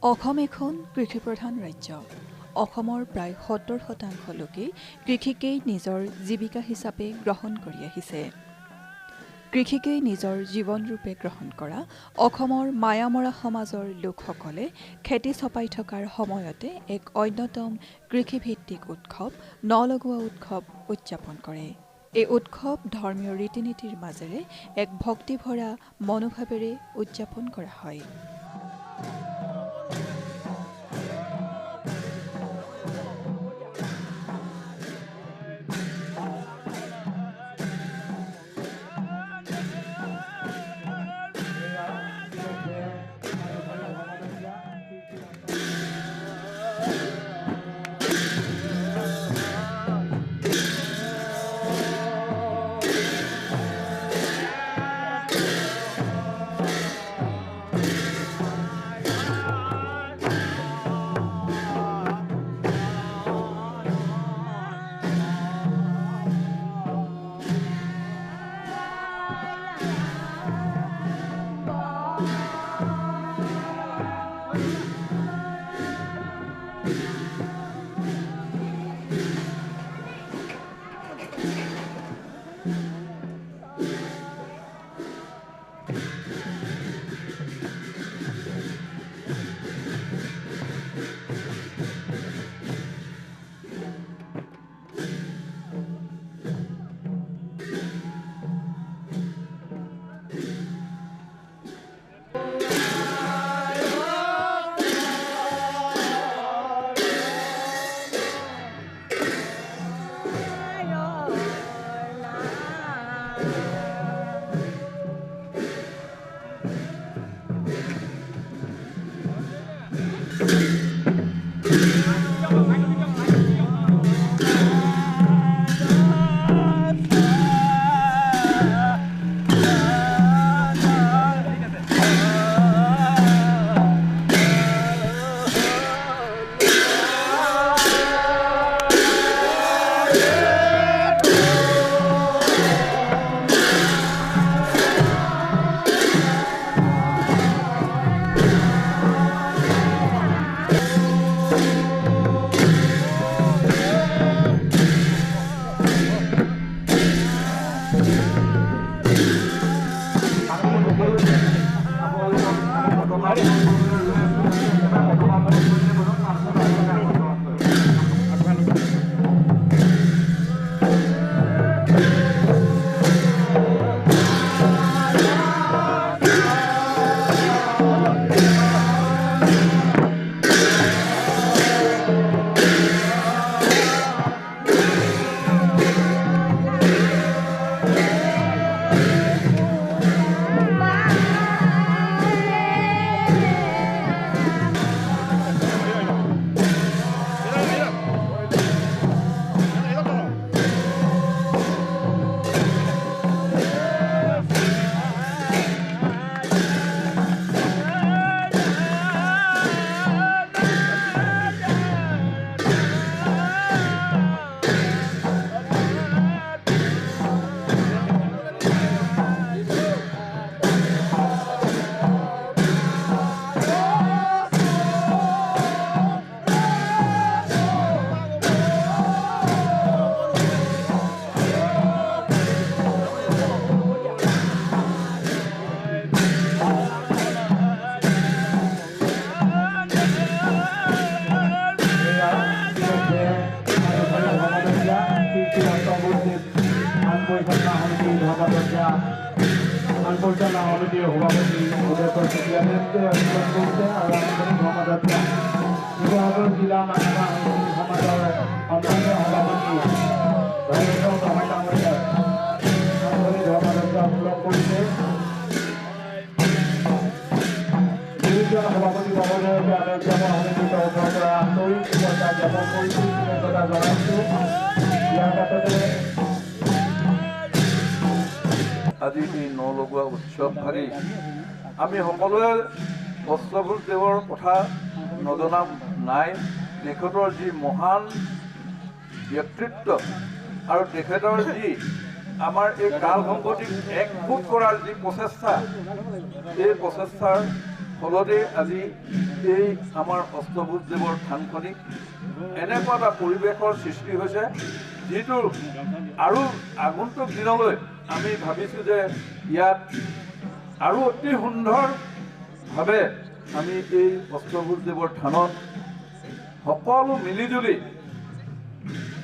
অসম এখন কৃষিপ্ৰধান ৰাজ্য। অসমৰ প্ৰায় ৭০% লোকেই কৃষিকেই নিজৰ জীৱিকা হিচাপে গ্ৰহণ কৰি আহিছে। কৃষিকেই নিজৰ জীৱনৰূপে গ্ৰহণ কৰা অসমৰ মায়ামৰা সমাজৰ লোকসকলে খেতি চপাই থকাৰ সময়তে এক অন্যতম কৃষিভিত্তিক উৎসৱ নলগোৱা উৎসৱ উদযাপন কৰে। এই উৎসৱ ধৰ্মীয় ৰীতি নীতিৰ মাজেৰে এক ভক্তিভৰা মনোভাৱেৰে উদযাপন কৰা হয়। আনপৰিচালনা সমিতিৰ সভাপতি উদয়পুৰ চেয়াৰম্যানকে অভিনন্দন কৰছে আৰ আন্তৰিক সমাজযাত্ৰা শিবসাগৰ জেলা মানবা সমাজেৰ সম্মানীয় সভাপতি ধৰ্মেন্দ্ৰ ব্ৰহ্মা ডাঙৰীয়াই আন্তৰিক সমাজযাত্ৰা উল্লেখ কৰিছে। দুইজন সভাপতি মহোদয়কে আমি উদযাপন সমিতিৰ তৰফৰ পৰা আন্তৰিক শুভেচ্ছা জ্ঞাপন কৰিছোঁ, কৃতজ্ঞতা জনাইছোঁ। ইয়াৰ পাছতে আজি এই নলগোৱা উৎসৱ ভাগি আমি সকলোৱে বস্ত্ৰভূষদেৱৰ কথা নজনা নাই। তেখেতৰ যি মহান ব্যক্তিত্ব আৰু তেখেতৰ যি আমাৰ এই কাল সংগতিক একগোট কৰাৰ যি প্ৰচেষ্টা, এই প্ৰচেষ্টাৰ ফলতে আজি এই আমাৰ অষ্টভুজদেৱৰ থানখনি এনেকুৱা এটা পৰিৱেশৰ সৃষ্টি হৈছে, যিটো আৰু আগন্তুক দিনলৈ আমি ভাবিছোঁ যে ইয়াত আৰু অতি সুন্দৰভাৱে আমি এই অষ্টভুজদেৱৰ থানত সকলো মিলিজুলি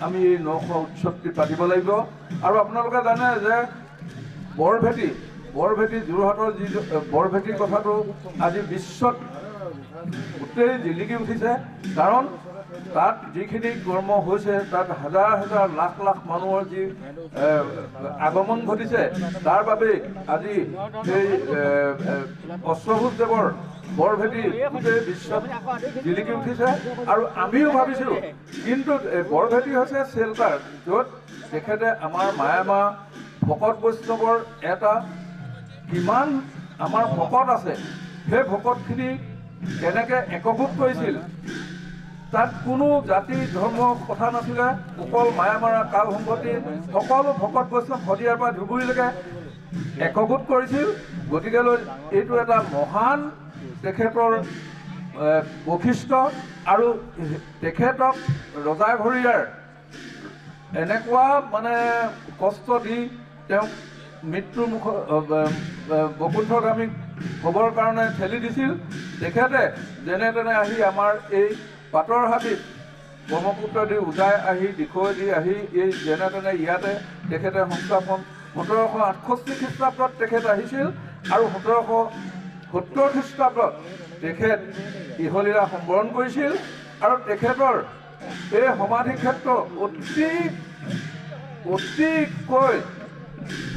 আমি এই নশ উৎসৱটি পাতিব লাগিব। আৰু আপোনালোকে জানে যে বৰভেটি যোৰহাটৰ যি বৰভেটিৰ কথাটো আজি বিশ্বত গোটেই জিলিকি উঠিছে, কাৰণ তাত যিখিনি কৰ্ম হৈছে, তাত হাজাৰ হাজাৰ লাখ লাখ মানুহৰ যি আগমন ঘটিছে, তাৰ বাবেই আজি সেই অষ্টভুজদেৱৰ বৰভেটি গোটেই বিশ্বত জিলিকি উঠিছে। আৰু আমিও ভাবিছোঁ, কিন্তু বৰভেটি হৈছে চেল্টাৰ, য'ত তেখেতে আমাৰ মায়ামা ভকত বৈষ্ণৱৰ এটা কিমান আমাৰ ভকত আছে, সেই ভকতখিনি কেনেকৈ একগোট কৰিছিল। তাত কোনো জাতি ধৰ্ম কথা নাছিলে, অকল মায়ামাৰা কাল সংগতি সকলো ভকত বৈষ্ণৱ শদিয়াৰ পৰা ধুবুৰীলৈকে একগোট কৰিছিল। গতিকেলৈ এইটো এটা মহান তেখেতৰ বৈশিষ্ট্য। আৰু তেখেতক ৰজা ঘৰীয়াৰ এনেকুৱা মানে কষ্ট দি তেওঁক মৃত্যুৰ বৈকুণ্ঠগামী হ'বৰ কাৰণে ঠেলি দিছিল। তেখেতে যেনে তেনে আহি আমাৰ এই পাটৰ হাবিত ব্ৰহ্মপুত্ৰ দি উজাই আহি দিখৈ দি আহি এই যেনে তেনে ইয়াতে তেখেতে সংস্থাপন 1768 খ্ৰীষ্টাব্দত তেখেত আহিছিল, আৰু 1770 খ্ৰীষ্টাব্দত তেখেত ইহলীলা সম্বৰণ কৰিছিল। আৰু তেখেতৰ এই সমাধি ক্ষেত্ৰ অতিকৈ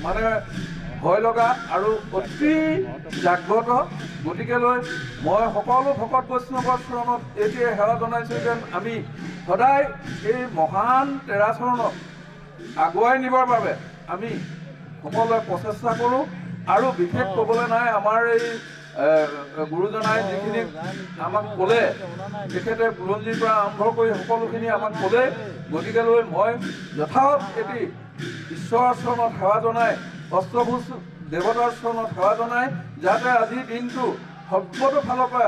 মানে ভয় লগা আৰু অতি জাগ্ৰত। গতিকেলৈ মই সকলো ভকত বৈষ্ণৱৰ চৰণত এইটোৱে সেৱা জনাইছোঁ যেন আমি সদায় এই মহান তেৰাচৰণক আগুৱাই নিবৰ বাবে আমি সকলোৱে প্ৰচেষ্টা কৰোঁ। আৰু বিশেষ ক'বলৈ নাই, আমাৰ এই গুৰুজনাই যিখিনি আমাক ক'লে, তেখেতে বুৰঞ্জীৰ পৰা আৰম্ভ কৰি সকলোখিনি আমাক ক'লে। গতিকেলৈ মই যথাযথ এটি ঈশ্বৰৰ চৰণত সেৱা জনাই, অষ্টভুজ দেৱতাৰ চৰণত সেৱা জনাই, যাতে আজিৰ দিনটো সৰ্বতো ফালৰ পৰা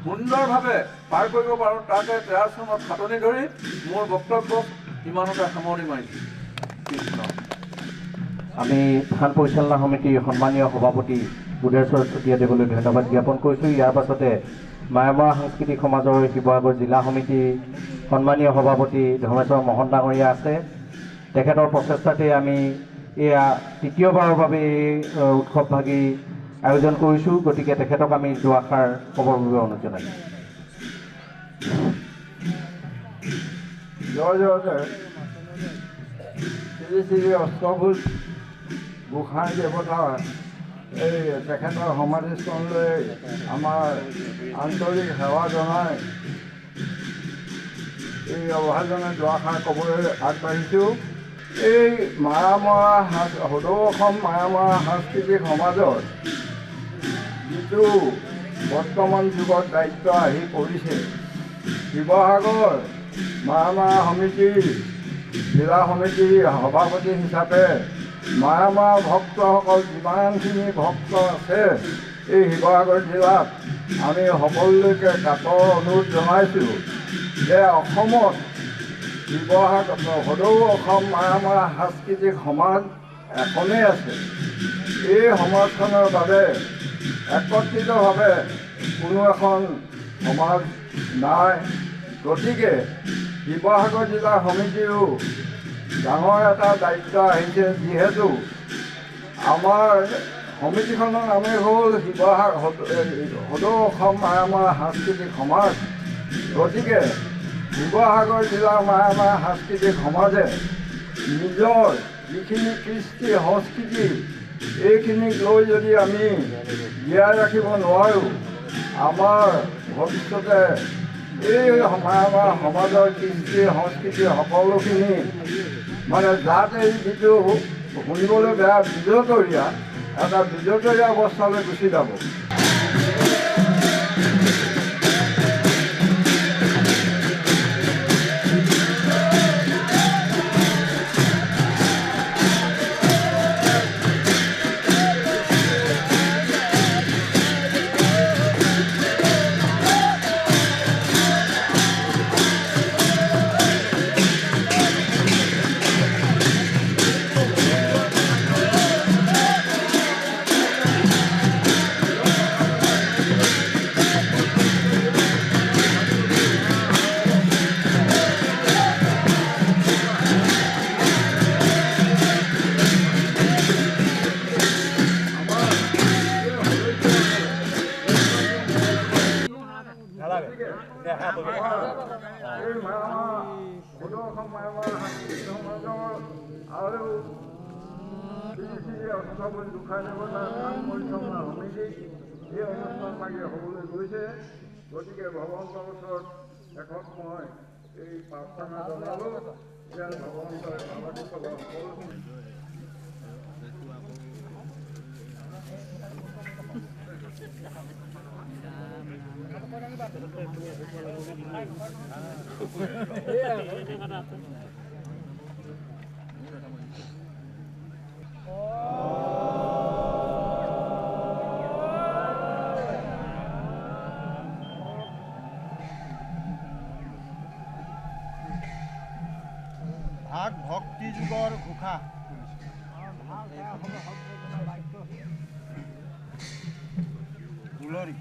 সুন্দৰভাৱে পাৰ কৰিব পাৰোঁ, তাকে তেওঁৰ চৰণত খাটনি ধৰি মোৰ বক্তব্য ইমানতে সামৰণি মাৰিছোঁ। কৃষ্ণ। আমি থান পৰিচালনা সমিতিৰ সন্মানীয় সভাপতি বুধেশ্বৰ চুতীয়াদেৱলৈ ধন্যবাদ জ্ঞাপন কৰিছোঁ। ইয়াৰ পাছতে মায়ামৰা সাংস্কৃতিক সমাজৰ শিৱসাগৰ জিলা সমিতিৰ সন্মানীয় সভাপতি ধৰ্মেশ্বৰ মহন ডাঙৰীয়া আছে। তেখেতৰ প্ৰচেষ্টাতে আমি এয়া তৃতীয়বাৰৰ বাবে এই উৎসৱভাগী আয়োজন কৰিছোঁ। গতিকে তেখেতক আমি দুআষাৰ ক'বৰ বাবে অনুৰোধ জনাইছোঁ। জয় জয় শ্ৰী শ্ৰী অষ্টভুজ গোসাঁই দেৱতা এই তেখেতৰ সমাধিস্থললৈ আমাৰ আন্তৰিক সেৱা জনাই এই অভাজনে দুআষাৰ ক'বলৈ আগবাঢ়িছোঁ। এই মায়ামৰা সদৌ অসম মায়ামৰা সাংস্কৃতিক সমাজৰ যিটো বৰ্তমান যুগত দায়িত্ব আহি পৰিছে, শিৱসাগৰ মায়ামৰা সমিতিৰ জিলা সমিতিৰ সভাপতি হিচাপে মায়ামৰা ভক্তসকল যিমানখিনি ভক্ত আছে এই শিৱসাগৰ জিলাত, আমি সকলোলৈকে কাতৰ অনুৰোধ জনাইছোঁ যে অসমত শিৱসাগৰ সদৌ অসম মায়ামৰা সাংস্কৃতিক সমাজ এখনেই আছে। এই সমাজখনৰ বাবে একত্ৰিতভাৱে কোনো এখন সমাজ নাই। গতিকে শিৱসাগৰ জিলা সমিতিৰো ডাঙৰ এটা দায়িত্ব আহিছে, যিহেতু আমাৰ সমিতিখনৰ নামেই হ'ল সদৌ অসম মায়ামৰা সাংস্কৃতিক সমাজ। গতিকে শিৱসাগৰ জিলা মায়ামৰা সাংস্কৃতিক সমাজে নিজৰ যিখিনি কৃষ্টি সংস্কৃতি এইখিনিক লৈ যদি আমি জীয়াই ৰাখিব নোৱাৰোঁ, আমাৰ ভৱিষ্যতে এই মায়ামৰা সমাজৰ কৃষ্টি সংস্কৃতি সকলোখিনি মানে যাতে যিটো শুনিবলৈ বেয়া বিজতৰীয়া এটা বিজতৰীয়া অৱস্থালৈ গুচি যাব। এই মায়ামা সদৌ মায়ামাৰ সাংস্কৃতিক সমাজৰ আৰু শ্ৰী শ্ৰী অৰ্থপতি দুখাই দেৱতাৰ নাম পৰিচালনা সমিতিক এই অনুষ্ঠান লাগি হ'বলৈ গৈছে। গতিকে ভগৱন্তৰ ওচৰত শেষত মই এই প্ৰাৰ্থনা জনালোঁ যে ভগৱন্তই সাংবাদিকসকলৰ সকলোখিনি ভাগ ভক্তি যুগৰ ঘোষা ফুলৰি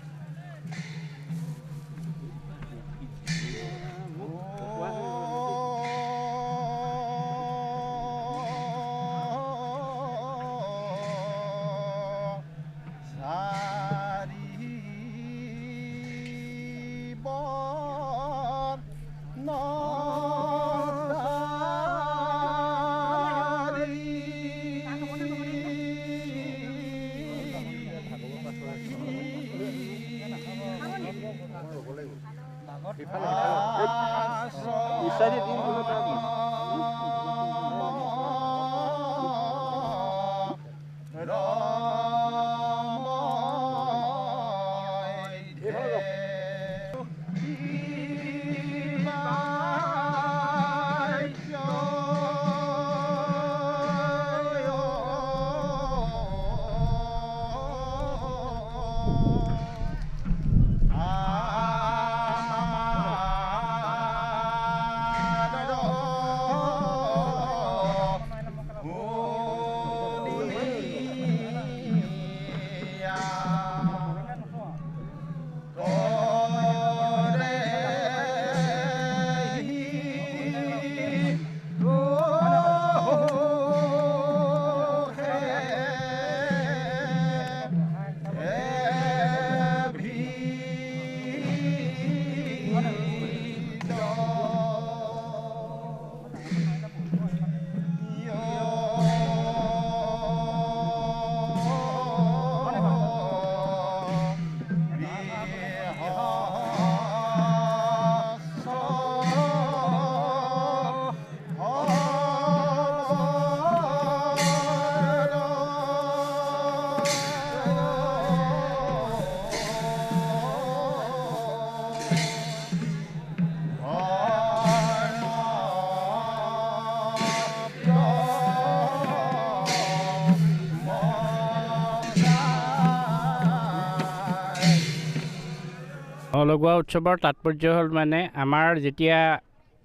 লগোৱা উৎসৱৰ তাৎপৰ্য হ'ল মানে আমাৰ যেতিয়া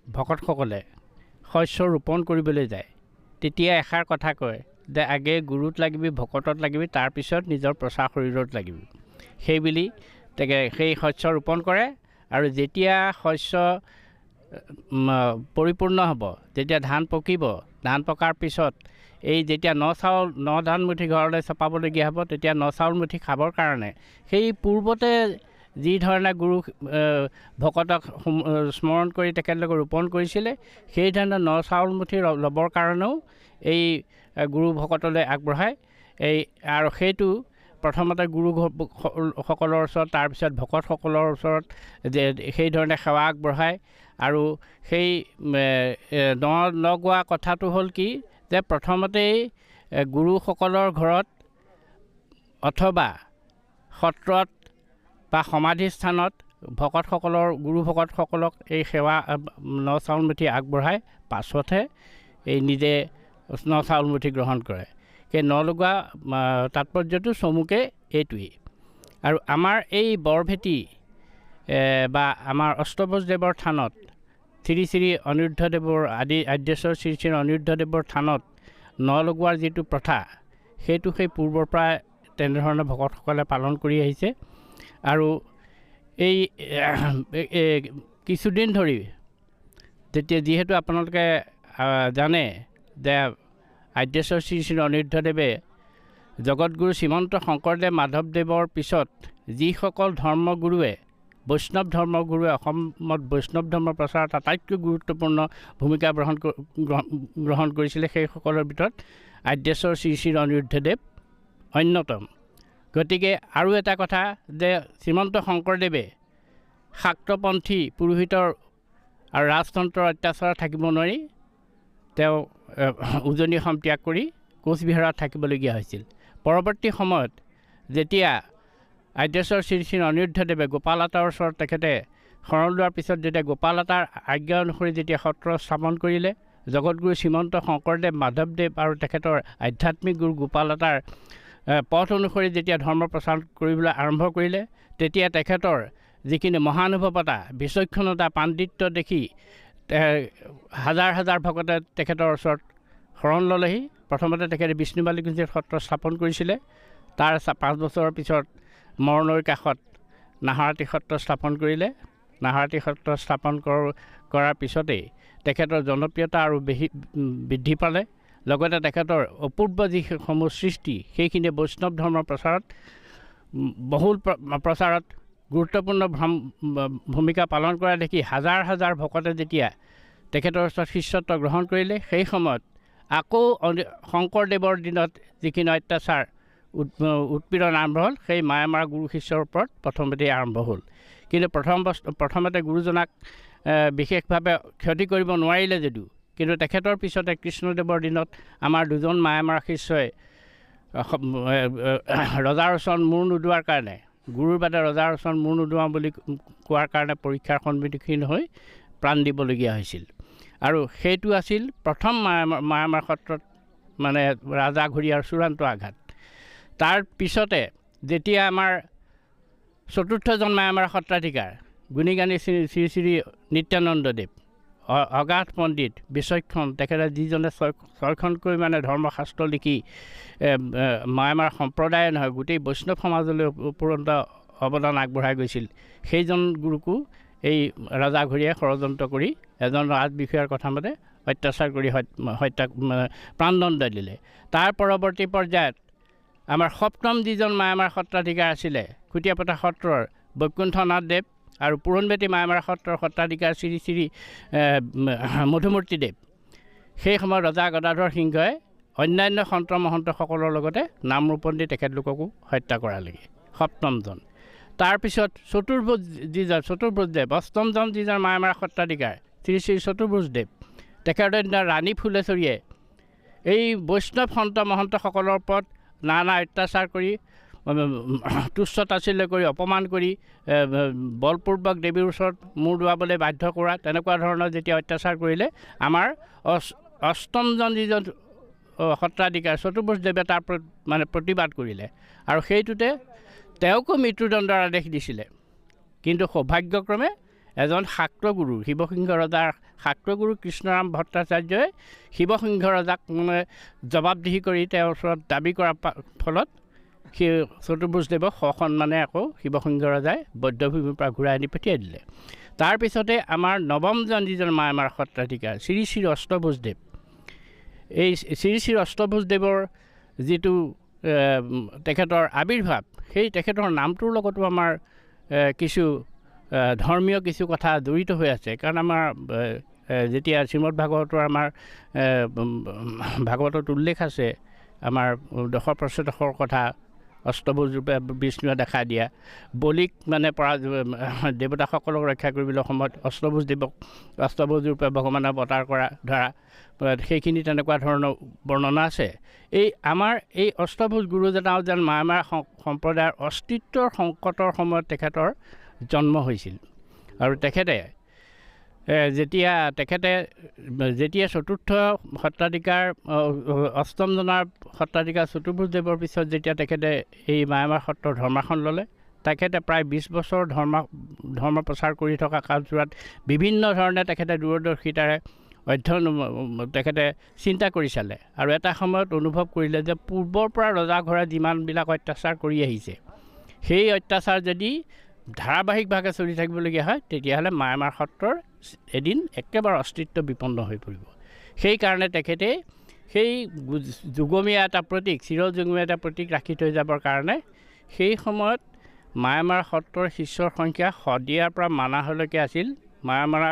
ভকতসকলে শস্য ৰোপণ কৰিবলৈ যায় তেতিয়া এষাৰ কথা কয় যে আগে গুৰুত লাগিবি ভকতত লাগিবি তাৰপিছত নিজৰ প্ৰচাৰ শৰীৰত লাগিবি সেইবুলি সেই শস্য ৰোপণ কৰে আৰু যেতিয়া শস্য পৰিপূৰ্ণ হ'ব যেতিয়া ধান পকিব ধান পকাৰ পিছত এই যেতিয়া ন ধান মুঠি ঘৰলৈ চপাবলগীয়া হ'ব তেতিয়া ন চাউল মুঠি খাবৰ কাৰণে সেই পূৰ্বতে যি ধৰণে গুৰু ভকতক স্মৰণ কৰি তেখেতলোকে ৰোপণ কৰিছিলে সেই ধৰণে ন চাউল মুঠি ল'বৰ কাৰণেও এই গুৰু ভকতলৈ আগবঢ়ায় আৰু সেইটো প্ৰথমতে গুৰুসকলৰ ওচৰত তাৰপিছত ভকতসকলৰ ওচৰত সেই ধৰণে সেৱা আগবঢ়ায় আৰু সেই লগোৱা কথাটো হ'ল কি যে প্ৰথমতেই গুৰুসকলৰ ঘৰত অথবা সত্ৰত বা সমাধিস্থানত ভকতসকলৰ গুৰু ভকতসকলক এই সেৱা ন চাউল মুঠি আগবঢ়াই পাছতহে এই নিজে ন চাউল মুঠি গ্ৰহণ কৰে সেই নলগোৱা তাৎপৰ্যটো চমুকে এইটোৱেই আৰু আমাৰ এই বৰভেটি বা আমাৰ অষ্টভুজদেৱৰ থানত শ্ৰী শ্ৰী অনিৰুদ্ধদেৱৰ আদ্যশ্বৰ শ্ৰী শ্ৰী অনিৰুদ্ধদেৱৰ থানত ন লগোৱাৰ যিটো প্ৰথা সেইটো সেই পূৰ্বৰ পৰা তেনেধৰণে ভকতসকলে পালন কৰি আহিছে আৰু এই কিছুদিন ধৰি তেতিয়া যিহেতু আপোনালোকে জানে যে আদ্যশ্বৰ শ্ৰী শ্ৰী অনিৰুদ্ধদেৱে জগতগুৰু শ্ৰীমন্ত শংকৰদেৱ মাধৱদেৱৰ পিছত যিসকল ধৰ্মগুৰুৱে বৈষ্ণৱ ধৰ্মগুৰুৱে অসমত বৈষ্ণৱ ধৰ্ম প্ৰচাৰত আটাইতকৈ গুৰুত্বপূৰ্ণ ভূমিকা গ্ৰহণ কৰিছিলে। সেইসকলৰ ভিতৰত আদ্যশ্বৰ শ্ৰী শ্ৰী অনিৰুদ্ধদেৱ অন্যতম। গতিকে আৰু এটা কথা যে শ্ৰীমন্ত শংকৰদেৱে শাক্তপন্থী পুৰোহিতৰ আৰু ৰাজতন্ত্ৰৰ অত্যাচাৰত থাকিব নোৱাৰি তেওঁ উজনি অসম ত্যাগ কৰি কোচবিহাৰত থাকিবলগীয়া হৈছিল। পৰৱৰ্তী সময়ত যেতিয়া আদ্যশ্বৰ শ্ৰী শ্ৰী অনিৰুদ্ধদেৱে গোপালাতাৰ ওচৰত তেখেতে শৰণ লোৱাৰ পিছত যেতিয়া গোপালাতাৰ আজ্ঞা অনুসৰি যেতিয়া সত্ৰ স্থাপন কৰিলে, জগতগুৰু শ্ৰীমন্ত শংকৰদেৱ, মাধৱদেৱ আৰু তেখেতৰ আধ্যাত্মিক গুৰু গোপালাতাৰ পথ অনুসৰি যেতিয়া ধৰ্ম প্ৰচাৰ কৰিবলৈ আৰম্ভ কৰিলে, তেতিয়া তেখেতৰ যিখিনি মহানুভৱতা, বিচক্ষণতা, পাণ্ডিত্য দেখি হাজাৰ হাজাৰ ভকতে তেখেতৰ ওচৰত শৰণ ল'লেহি। প্ৰথমতে তেখেতে বিষ্ণুবালিকুঞ্জত সত্ৰ স্থাপন কৰিছিলে। তাৰ 5 বছৰৰ পিছত মৰণৈৰ কাষত নাহৰাতি সত্ৰ স্থাপন কৰিলে। নাহৰাতি সত্ৰ স্থাপন কৰাৰ পিছতেই তেখেতৰ জনপ্ৰিয়তা আৰু বৃদ্ধি পালে। লগতে তেখেতৰ অপূৰ্ব যিসমূহ সৃষ্টি সেইখিনি বৈষ্ণৱ ধৰ্মৰ প্ৰচাৰত গুৰুত্বপূৰ্ণ ভূমিকা পালন কৰা দেখি হাজাৰ হাজাৰ ভকতে যেতিয়া তেখেতৰ ওচৰত শিষ্যত্ব গ্ৰহণ কৰিলে, সেই সময়ত আকৌ শংকৰদেৱৰ দিনত যিখিনি অত্যাচাৰ উৎপীড়ন আৰম্ভ হ'ল, সেই মায়ামাৰা গুৰু শিষ্যৰ ওপৰত প্ৰথমতেই আৰম্ভ হ'ল। কিন্তু প্ৰথমতে গুৰুজনাক বিশেষভাৱে ক্ষতি কৰিব নোৱাৰিলে যদিও, কিন্তু তেখেতৰ পিছতে কৃষ্ণদেৱৰ দিনত আমাৰ 2জন মায়ামাৰা শিষ্যই ৰজাৰ ওচৰত মূৰ নোদোৱাৰ কাৰণে, গুৰুৰ বাদে ৰজাৰ ওচৰত মূৰ নোদোৱাওঁ বুলি কোৱাৰ কাৰণে পৰীক্ষাৰ সন্মুখীন হৈ প্ৰাণ দিবলগীয়া হৈছিল। আৰু সেইটো আছিল প্ৰথম মায়ামাৰা সত্ৰত মানে ৰাজাঘৰীয়াৰ চূড়ান্ত আঘাত। তাৰ পিছতে যেতিয়া আমাৰ 4ৰ্থজন মায়ামাৰা সত্ৰাধিকাৰ গুণীগানী শ্ৰী শ্ৰী নিত্যানন্দদেৱ, অগাধ পণ্ডিত, বিচক্ষণ, তেখেতে যিজনে 6খনকৈ মানে ধৰ্মশাস্ত্ৰ লিখি মায়ামাৰা সম্প্ৰদায়ে নহয় গোটেই বৈষ্ণৱ সমাজলৈ উপৰন্ত অৱদান আগবঢ়াই গৈছিল, সেইজন গুৰুকো এই ৰজাঘৰীয়াই ষড়যন্ত্ৰ কৰি এজন ৰাজবিষয়াৰ কথা মতে অত্যাচাৰ কৰি প্ৰাণদণ্ড দিলে। তাৰ পৰৱৰ্তী পৰ্যায়ত আমাৰ 7ম যিজন মায়ামাৰা সত্ৰাধিকাৰ আছিলে, খুটিয়াপতা সত্ৰৰ বৈকুণ্ঠনাথ দেৱ আৰু পুৰণবেটী মায়ামাৰা সত্ৰৰ সত্ৰাধিকাৰ শ্ৰী শ্ৰী মধুমূৰ্তিদেৱ, সেই সময়ত ৰজা গদাধৰ সিংহই অন্যান্য সন্ত মহন্তসকলৰ লগতে নামৰূপন দি তেখেতলোককো হত্যা কৰালেগৈ 7মজন। তাৰপিছত চতুৰ্ভুজদেৱ 8মজন যিজন মায়ামাৰা সত্ৰাধিকাৰ শ্ৰী শ্ৰী চতুৰ্ভুজদেৱ, তেখেতৰ দিনা ৰাণী ফুলেশ্বৰীয়ে এই বৈষ্ণৱ সন্ত মহন্তসকলৰ ওপৰত নানা অত্যাচাৰ কৰি, তুচ্ছ তাচ্ছিল্য কৰি, অপমান কৰি, বলপূৰ্বক দেৱীৰ ওচৰত মূৰ দোৱাবলৈ বাধ্য কৰা, তেনেকুৱা ধৰণৰ যেতিয়া অত্যাচাৰ কৰিলে, আমাৰ 8মজন যিজন সত্ৰাধিকাৰ চতুৰ্ভুজদেৱে তাৰ মানে প্ৰতিবাদ কৰিলে আৰু সেইটোতে তেওঁকো মৃত্যুদণ্ডৰ আদেশ দিছিলে। কিন্তু সৌভাগ্যক্ৰমে এজন শাক্তগুৰু, শিৱসিংহ ৰজাৰ শাক্তগুৰু কৃষ্ণৰাম ভট্টাচাৰ্যই শিৱসিংহ ৰজাক মানে জবাবদিহি কৰি তেওঁৰ ওচৰত দাবী কৰাৰ ফলত সেই চতুৰ্ভুজদেৱক সসন্মানে আকৌ শিৱসিংহ ৰজাই বৌদ্ধভূমিৰ পৰা ঘূৰাই আনি পঠিয়াই দিলে। তাৰপিছতে আমাৰ 9মজন যিজন মায়ামাৰা সত্ৰাধিকাৰ শ্ৰী শ্ৰী অষ্টভুজদেৱ, এই শ্ৰী শ্ৰী অষ্টভুজদেৱৰ যিটো তেখেতৰ আৱিৰ্ভাৱ, সেই তেখেতৰ নামটোৰ লগতো আমাৰ কিছু ধৰ্মীয় কিছু কথা জড়িত হৈ আছে। কাৰণ আমাৰ যেতিয়া শ্ৰীমদ ভাগৱতৰ আমাৰ ভাগৱতত উল্লেখ আছে আমাৰ 10 প্ৰচেতকৰ কথা, অষ্টভুজ ৰূপে বিষ্ণুৱে দেখা দিয়া, বলিক মানে দেৱতাসকলক ৰক্ষা কৰিবলৈ সময়ত অষ্টভুজ ৰূপে ভগৱানে অৱতাৰ কৰা ধৰা, সেইখিনি তেনেকুৱা ধৰণৰ বৰ্ণনা আছে। আমাৰ এই অষ্টভুজ গুৰুজনাও যেন মায়ামাৰা সম্প্ৰদায়ৰ অস্তিত্বৰ সংকটৰ সময়ত তেখেতৰ জন্ম হৈছিল। আৰু তেখেতে যেতিয়া 4ৰ্থ সত্ৰাধিকাৰ 8মজনৰ সত্ৰাধিকাৰ চতুৰ্ভুজদেৱৰ পিছত যেতিয়া তেখেতে এই মায়ামাৰা সত্ৰৰ ধৰ্মাসন ল'লে, তেখেতে প্ৰায় 20 বছৰ ধৰ্ম প্ৰচাৰ কৰি থকা কালচোৱাত বিভিন্ন ধৰণে তেখেতে দূৰদৰ্শিতাৰে অধ্যয়ন তেখেতে চিন্তা কৰি চালে আৰু এটা সময়ত অনুভৱ কৰিলে যে পূৰ্বৰ পৰা ৰজাঘৰে যিমানবিলাক অত্যাচাৰ কৰি আহিছে, সেই অত্যাচাৰ যদি ধাৰাবাহিকভাৱে চলি থাকিবলগীয়া হয়, তেতিয়াহ'লে মায়ামাৰা সত্ৰৰ এদিন একেবাৰে অস্তিত্ব বিপন্ন হৈ পৰিব। সেইকাৰণে তেখেতে সেই যুগমীয়া এটা প্ৰতীক, চিৰযুগমীয়া এটা প্ৰতীক ৰাখি থৈ যাবৰ কাৰণে সেই সময়ত মায়ামাৰা সত্ৰৰ শিষ্যৰ সংখ্যা শদিয়াৰ পৰা মানাহলৈকে আছিল মায়ামাৰা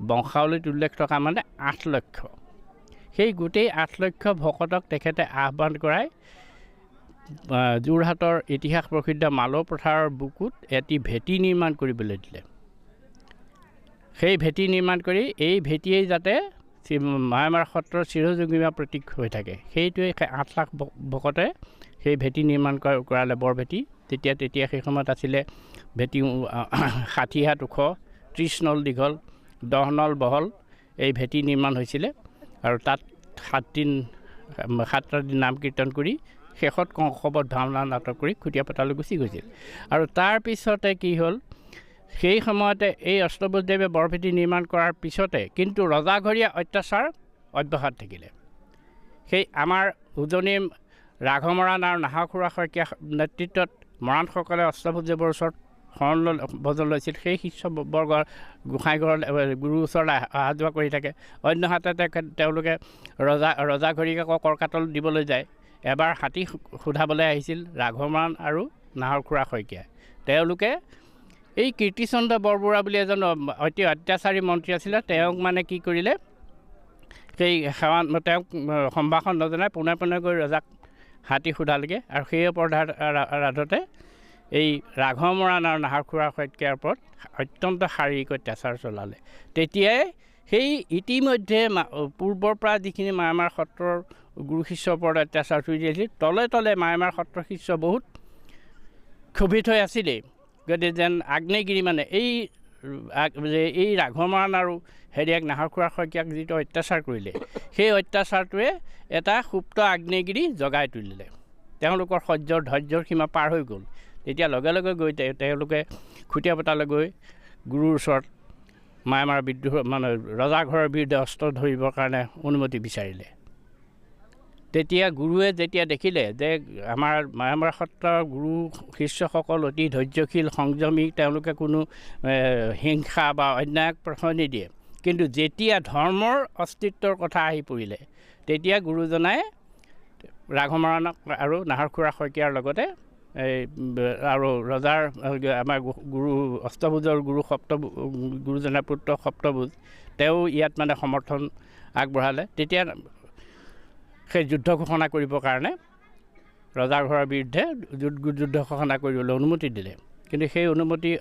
বংশাৱলীত উল্লেখ থকা মানে 8 লক্ষ। সেই গোটেই 8 লক্ষ ভকতক তেখেতে আহ্বান কৰাই যোৰহাটৰ ইতিহাস প্ৰসিদ্ধ মালৌ পথাৰৰ বুকুত এটি ভেটি নিৰ্মাণ কৰিবলৈ দিলে। সেই ভেটি নিৰ্মাণ কৰি এই ভেটিয়েই যাতে মায়ামাৰা সত্ৰৰ চিৰযুগমীয়া প্ৰতীক হৈ থাকে, সেইটোৱে 8 লাখ ভকতে সেই ভেটি নিৰ্মাণ কৰালে বৰভেটি। তেতিয়া সেই সময়ত আছিলে ভেটি 60 হাত ওখ, 30 নল দীঘল, 10 নল বহল এই ভেটি নিৰ্মাণ হৈছিলে। আৰু তাত 7 দিন নাম কীৰ্তন কৰি শেষত কংসবধ ভাওনা নাটক কৰি খুটিয়াপাতালৈ গুচি গৈছিল। আৰু তাৰপিছতে কি হ'ল, সেই সময়তে এই অষ্টভুজদেৱে বৰভেটি নিৰ্মাণ কৰাৰ পিছতে কিন্তু ৰজাঘৰীয়া অত্যাচাৰ অব্যাহত থাকিলে। সেই আমাৰ উজনিৰ ৰাঘমৰাণ আৰু নাহৰখোৱা শইকীয়া নেতৃত্বত মৰাণসকলে অষ্টভুজদেৱৰ ওচৰত শৰণ ভজন লৈছিল। সেই শিষ্যবৰ্গৰ গোসাঁইঘৰ গুৰুৰ ওচৰলৈ অহা যোৱা কৰি থাকে। অন্য হাতে তেওঁলোকে ৰজাঘৰীক আকৌ কৰ্কাটল দিবলৈ যায়। এবাৰ হাতী সোধাবলৈ আহিছিল ৰাঘমৰাণ আৰু নাহৰখোৱা শইকীয়াই। তেওঁলোকে এই কীৰ্তিচন্দ্ৰ বৰবৰুৱা বুলি এজন অতি অত্যাচাৰী মন্ত্ৰী আছিলে, তেওঁক মানে কি কৰিলে, সেই তেওঁক সম্ভাষণ নজনাই পোনে পোনে গৈ ৰজাক হাতী সোধালেগৈ। আৰু সেই অপৰাধতে এই ৰাঘমৰাণ আৰু নাহৰখোৱা শইকীয়াৰ ওপৰত অত্যন্ত শাৰীৰিক অত্যাচাৰ চলালে। তেতিয়াই সেই ইতিমধ্যে পূৰ্বৰ পৰা যিখিনি মায়ামাৰ সত্ৰৰ গুৰু শিষ্যৰ ওপৰত অত্যাচাৰ চলি আছিল, তলে তলে মায়ামাৰ সত্ৰৰ শিষ্য বহুত ক্ষোভিত হৈ আছিলেই। গতিকে যেন আগ্নেয়গিৰি মানে এই ৰাঘমৰাণ আৰু নাহৰখোৱা শইকীয়াক যিটো অত্যাচাৰ কৰিলে, সেই অত্যাচাৰটোৱে এটা সুপ্ত আগ্নেয়গিৰি জগাই তুলিলে। তেওঁলোকৰ ধৈৰ্যৰ সীমা পাৰ হৈ গ'ল। তেতিয়া লগে লগে গৈ তেওঁলোকে খুটিয়াপাতালৈ গৈ গুৰুৰ ওচৰত মায়ামাৰা বিদ্ৰোহ মানে ৰজাঘৰৰ বিৰুদ্ধে অস্ত্ৰ ধৰিবৰ কাৰণে অনুমতি বিচাৰিলে। তেতিয়া গুৰুৱে যেতিয়া দেখিলে যে আমাৰ মায়ামাৰা সত্ৰৰ গুৰু শিষ্যসকল অতি ধৈৰ্যশীল, সংযমী, তেওঁলোকে কোনো হিংসা বা অন্যায়ক প্ৰশ্ৰয় নিদিয়ে, কিন্তু যেতিয়া ধৰ্মৰ অস্তিত্বৰ কথা আহি পৰিলে, তেতিয়া গুৰুজনাই ৰাঘমৰাণক আৰু নাহৰখোৱা শইকীয়াৰ লগতে আৰু ৰজাৰ আমাৰ গুৰু অষ্টভুজৰ গুৰুজনাৰ পুত্ৰ সপ্তভুজ, তেওঁ ইয়াত মানে সমৰ্থন আগবঢ়ালে। তেতিয়া সেই যুদ্ধ ঘোষণা কৰিবৰ কাৰণে ৰজাৰ ঘৰৰ বিৰুদ্ধে যুদ্ধ ঘোষণা কৰিবলৈ অনুমতি দিলে। কিন্তু সেই অনুমতি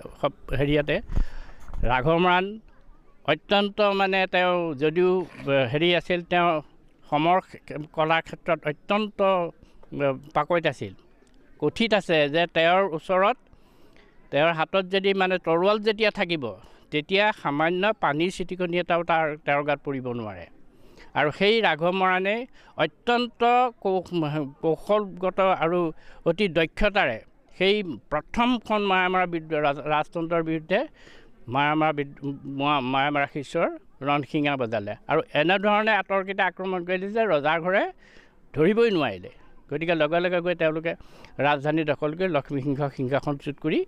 ৰাঘমৰাণ অত্যন্ত মানে তেওঁ যদিও আছিল, তেওঁ সমৰ কলাৰ ক্ষেত্ৰত অত্যন্ত পাকৈত আছিল, কথিত আছে যে তেওঁৰ ওচৰত তেওঁৰ হাতত যদি মানে তৰোৱাল যেতিয়া থাকিব, তেতিয়া সামান্য পানীৰ ছিটিকনি এটাও তেওঁৰ গাত পৰিব নোৱাৰে। আৰু সেই ৰাঘমৰাণে অত্যন্ত কৌশলগত আৰু অতি দক্ষতাৰে সেই প্ৰথমখন মায়ামাৰা ৰাজতন্ত্ৰৰ বিৰুদ্ধে মায়ামাৰা শিষ্যৰ ৰণশিঙা বজালে। আৰু এনেধৰণে আঁতৰকেইটা আক্ৰমণ কৰিলে যে ৰজাঘৰে ধৰিবই নোৱাৰিলে। গতিকে লগে লগে গৈ তেওঁলোকে ৰাজধানী দখল কৰি লক্ষ্মীসিংহ সিংহাসনচ্যুত কৰি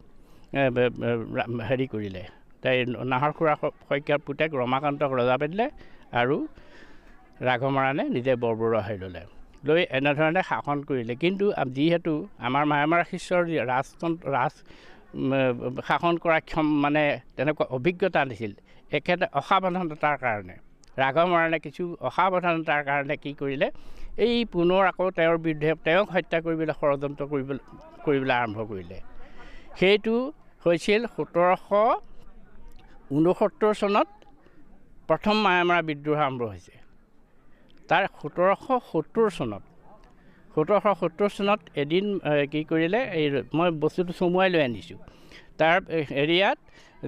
কৰিলে। তাই নাহৰখোৱা শইকীয়াৰ পুতেক ৰমাকান্তক ৰজা পাতিলে আৰু ৰাঘমৰাণে নিজে বৰবৰুৱা হৈ লৈ এনেধৰণে শাসন কৰিলে। কিন্তু যিহেতু আমাৰ মায়ামাৰা শিষ্যৰ শাসন কৰা মানে তেনেকুৱা অভিজ্ঞতা নাছিল, একেটা অসাৱধানতাৰ কাৰণে ৰাঘমৰাণে কিছু অসাৱধানতাৰ কাৰণে কি কৰিলে, এই পুনৰ আকৌ তেওঁৰ বিৰুদ্ধে তেওঁক হত্যা কৰিবলৈ ষড়যন্ত্ৰ কৰিবলৈ আৰম্ভ কৰিলে। সেইটো হৈছিল 1769 চনত প্ৰথম মায়ামাৰা বিদ্ৰোহ আৰম্ভ হৈছে। তাৰ 1770 চনত এদিন কি কৰিলে, মই বস্তুটো চমুৱাই লৈ আনিছোঁ। তাৰ এৰিয়াত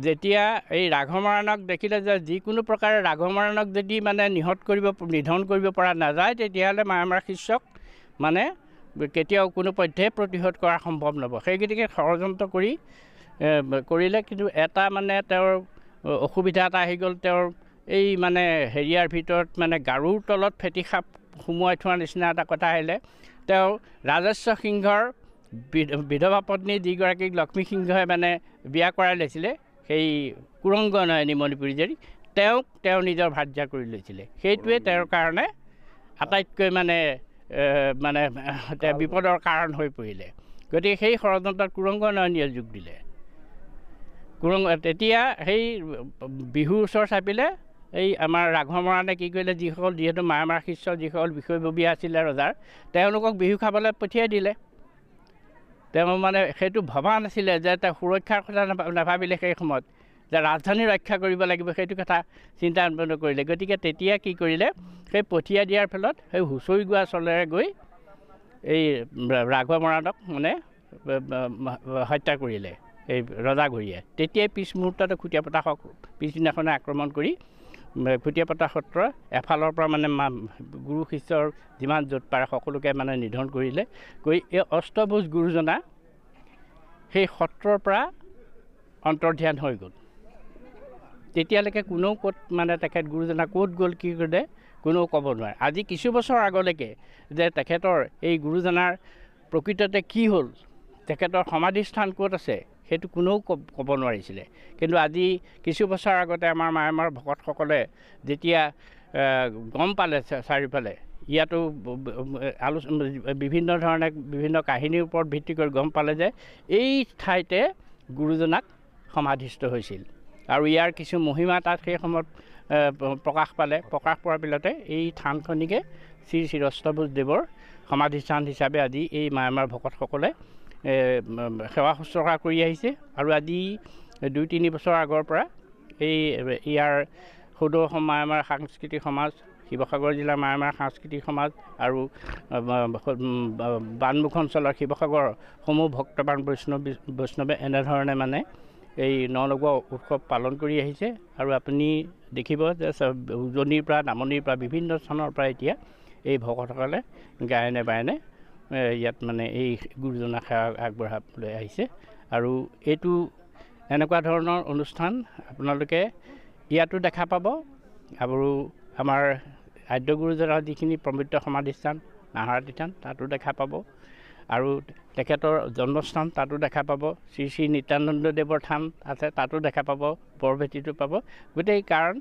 যেতিয়া এই ৰাঘমৰাণক দেখিলে যে যিকোনো প্ৰকাৰে ৰাঘমৰাণক যদি মানে নিধন কৰিব পৰা নাযায়, তেতিয়াহ'লে মায়ামাৰা শিষ্যক মানে কেতিয়াও কোনো পধ্যেই প্ৰতিহত কৰা সম্ভৱ নহ'ব। সেই গতিকে ষড়যন্ত্ৰ কৰিলে। কিন্তু এটা মানে তেওঁৰ অসুবিধা এটা আহি গ'ল, তেওঁৰ এই মানে ভিতৰত মানে গাৰুৰ তলত ফেটি সাপ সোমোৱাই থোৱাৰ নিচিনা এটা কথা আহিলে। তেওঁ ৰাজস্ব সিংহৰ বিধৱা পত্নী যিগৰাকীক লক্ষ্মী সিংহই মানে বিয়া কৰাই লৈছিলে, সেই কুৰংগ নয়নী মণিপুৰী তেওঁ নিজৰ ভাৰ্যা কৰি লৈছিলে। সেইটোৱে তেওঁৰ কাৰণে আটাইতকৈ মানে বিপদৰ কাৰণ হৈ পৰিলে। গতিকে সেই ষড়যন্ত্ৰত কুৰংগ নয়নীয়ে যোগ দিলে। তেতিয়া সেই বিহুৰ ওচৰ চাপিলে এই আমাৰ ৰাঘৱ মৰাণে কি কৰিলে, যিহেতু মায়ামাৰ শিষ্য যিসকল বিষয়ববীয়া আছিলে ৰজাৰ, তেওঁলোকক বিহু খাবলৈ পঠিয়াই দিলে। তেওঁ মানে সেইটো ভবা নাছিলে যে তেওঁ সুৰক্ষাৰ কথা নাভাবিলে সেই সময়ত, যে ৰাজধানী ৰক্ষা কৰিব লাগিব সেইটো কথা চিন্তা নকৰিলে। গতিকে তেতিয়া কি কৰিলে, সেই পঠিয়াই দিয়াৰ ফলত সেই হুঁচৰি গোৱা চলেৰে গৈ এই ৰাঘৱ মৰাণক মানে হত্যা কৰিলে এই ৰজাঘৰীয়াই। তেতিয়াই পিছ মুহূৰ্ততে খুটীয়াপতা পিছদিনাখনে আক্ৰমণ কৰি খুটীয়াপতা সত্ৰ এফালৰ পৰা মানে গুৰু শিষ্যৰ যিমান য'ত পাৰে সকলোকে মানে নিধন কৰিলে। কৰি এই অষ্টভুজ গুৰুজনা সেই সত্ৰৰ পৰা অন্তৰ্ধান হৈ গ'ল। তেতিয়ালৈকে কোনেও ক'ত মানে তেখেত গুৰুজনা ক'ত গ'ল কি কৰিলে কোনেও ক'ব নোৱাৰে। আজি কিছু বছৰ আগলৈকে যে তেখেতৰ এই গুৰুজনাৰ প্ৰকৃততে কি হ'ল, তেখেতৰ সমাধিস্থান ক'ত আছে, সেইটো কোনেও ক'ব নোৱাৰিছিলে। কিন্তু আজি কিছু বছৰ আগতে আমাৰ মায়ামাৰ ভকতসকলে যেতিয়া গম পালে চাৰিওফালে, ইয়াতো বিভিন্ন ধৰণে বিভিন্ন কাহিনীৰ ওপৰত ভিত্তি কৰি গম পালে যে এই ঠাইতে গুৰুজনাক সমাধিস্থ হৈছিল। আৰু ইয়াৰ কিছু মহিমা তাত সেই সময়ত প্ৰকাশ পালে। প্ৰকাশ পোৱাৰ পিছতে এই থানখনিকে শ্ৰী শ্ৰী অষ্টভুজ দেৱৰ সমাধিস্থান হিচাপে আজি এই মায়ামাৰ ভকতসকলে সেৱা শুশ্ৰূষা কৰি আহিছে। আৰু আজি 2-3 বছৰ আগৰ পৰা এই ইয়াৰ সদৌ অসম মায়ামাৰ সাংস্কৃতিক সমাজ, শিৱসাগৰ জিলাৰ মায়ামাৰ সাংস্কৃতিক সমাজ আৰু বানমুখ অঞ্চলৰ শিৱসাগৰ সমূহ ভক্তবান বৈষ্ণৱে এনেধৰণে মানে এই নলগোৱা উৎসৱ পালন কৰি আহিছে। আৰু আপুনি দেখিব যে উজনিৰ পৰা নামনিৰ পৰা বিভিন্ন স্থানৰ পৰা এতিয়া এই ভকতসকলে গায়নে বায়নে ইয়াত মানে এই গুৰুজনা সেৱা আগবঢ়াবলৈ আহিছে। আৰু এইটো এনেকুৱা ধৰণৰ অনুষ্ঠান আপোনালোকে ইয়াতো দেখা পাব। আৰু আমাৰ আদ্য গুৰুজনাৰ যিখিনি পবিত্ৰ সমাধিস্থান নাহৰতি থান তাতো দেখা পাব। আৰু তেখেতৰ জন্মস্থান তাতো দেখা পাব। শ্ৰী শ্ৰী নিত্যানন্দদেৱৰ থান আছে তাতো দেখা পাব, বৰভেটিতো পাব। গোটেই কাৰণ